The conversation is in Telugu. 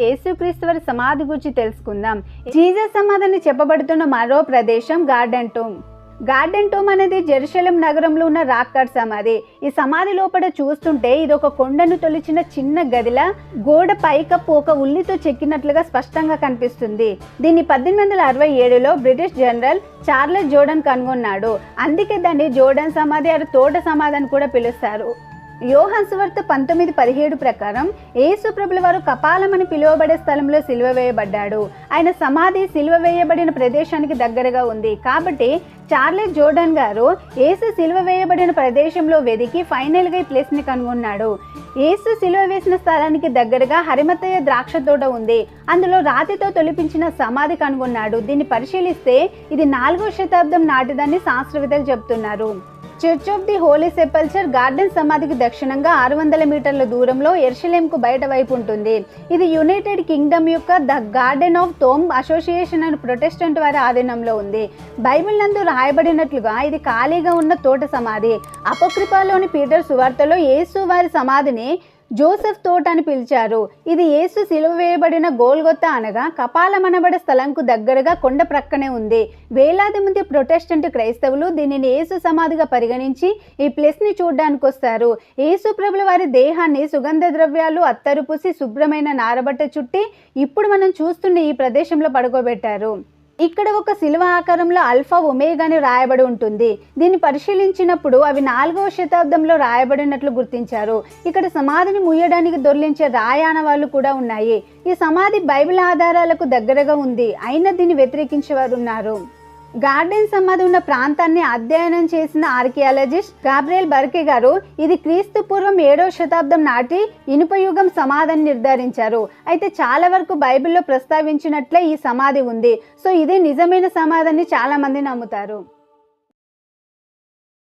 యేసుక్రీస్తు వారి సమాధి గురించి తెలుసుకుందాం. జీసస్ సమాధిని చెప్పబడుతున్న మరో ప్రదేశం గార్డెన్ టోమ్ అనేది జెరూసలేం నగరంలో ఉన్న రాక్ కట్ సమాధి. ఈ సమాధి లోపల చూస్తుంటే ఇది ఒక కొండను తొలిచిన చిన్న గదిలా గోడ పైకప్పు ఒక ఉల్లితో చెక్కినట్లుగా స్పష్టంగా కనిపిస్తుంది. దీన్ని 1867లో బ్రిటిష్ జనరల్ చార్లెస్ జోర్డన్ కనుగొన్నాడు. అందుకే దాన్ని జోర్డన్ సమాధి తోట సమాధి అని కూడా పిలుస్తారు. యోహాను సువార్త 19:17 ప్రకారం యేసు ప్రభుల వారు కపాలం అని పిలువబడే స్థలంలో సిలువ వేయబడ్డాడు. ఆయన సమాధి సిలువ వేయబడిన ప్రదేశానికి దగ్గరగా ఉంది. కాబట్టి చార్లెస్ జోర్డన్ గారు యేసు సిలువ వేయబడిన ప్రదేశంలో వెదికి ఫైనల్గా ఈ ప్లేస్ని కనుగొన్నాడు. యేసు సిలువ వేసిన స్థలానికి దగ్గరగా హరిమతయ్య ద్రాక్ష తోట ఉంది. అందులో రాతితో తొలిపించిన సమాధి కనుగొన్నాడు. దీన్ని పరిశీలిస్తే ఇది 4వ శతాబ్దం నాటిదని శాస్త్రవేత్తలు చెబుతున్నారు. Church of the Holy Sepulchre garden సమాధికి దక్షిణంగా 600 మీటర్ల దూరంలో యెరూషలేంకు బయట వైపు ఉంటుంది. ఇది యునైటెడ్ కింగ్డమ్ యొక్క the garden of tome association అని ప్రొటెస్టెంట్ వారి ఆధీనంలో ఉంది. బైబిల్ నందు రాయబడినట్లుగా ఇది ఖాళీగా ఉన్న తోట సమాధి. అపోక్రిఫాలోని పీటర్ సువార్తలో యేసు వారి సమాధిని జోసెఫ్ తోట అని పిలిచారు. ఇది యేసు సిలువ వేయబడిన గోల్గొతా అనగా కపాలం అనబడే స్థలంకు దగ్గరగా కొండ ప్రక్కనే ఉంది. వేలాది మంది ప్రొటెస్టెంట్ క్రైస్తవులు దీనిని యేసు సమాధిగా పరిగణించి ఈ ప్లేస్ని చూడడానికి వస్తారు. యేసు ప్రభుల వారి దేహాన్ని సుగంధ ద్రవ్యాలు అత్తరు పూసి శుభ్రమైన నారబట్ట చుట్టి ఇప్పుడు మనం చూస్తున్న ఈ ప్రదేశంలో పడుకోబెట్టారు. ఇక్కడ ఒక శిలువ ఆకారంలో ఆల్ఫా ఒమేగా అని రాయబడి ఉంటుంది. దీన్ని పరిశీలించినప్పుడు అవి 4వ శతాబ్దంలో రాయబడినట్లు గుర్తించారు. ఇక్కడ సమాధిని ముయ్యడానికి దొర్లించే రాయానవాళ్ళు కూడా ఉన్నాయి. ఈ సమాధి బైబిల్ ఆధారాలకు దగ్గరగా ఉంది. అయినా దీన్ని వ్యతిరేకించే వారు ఉన్నారు. గార్డెన్ సమాధి ఉన్న ప్రాంతాన్ని అధ్యయనం చేసిన ఆర్కియాలజిస్ట్ గాబ్రియల్ బర్కే గారు ఇది క్రీస్తు పూర్వం 7వ శతాబ్దం నాటి ఇనుపయుగం సమాధిని నిర్ధారించారు. అయితే చాలా వరకు బైబిల్లో ప్రస్తావించినట్లే ఈ సమాధి ఉంది. సో ఇదే నిజమైన సమాధిని చాలా మంది నమ్ముతారు.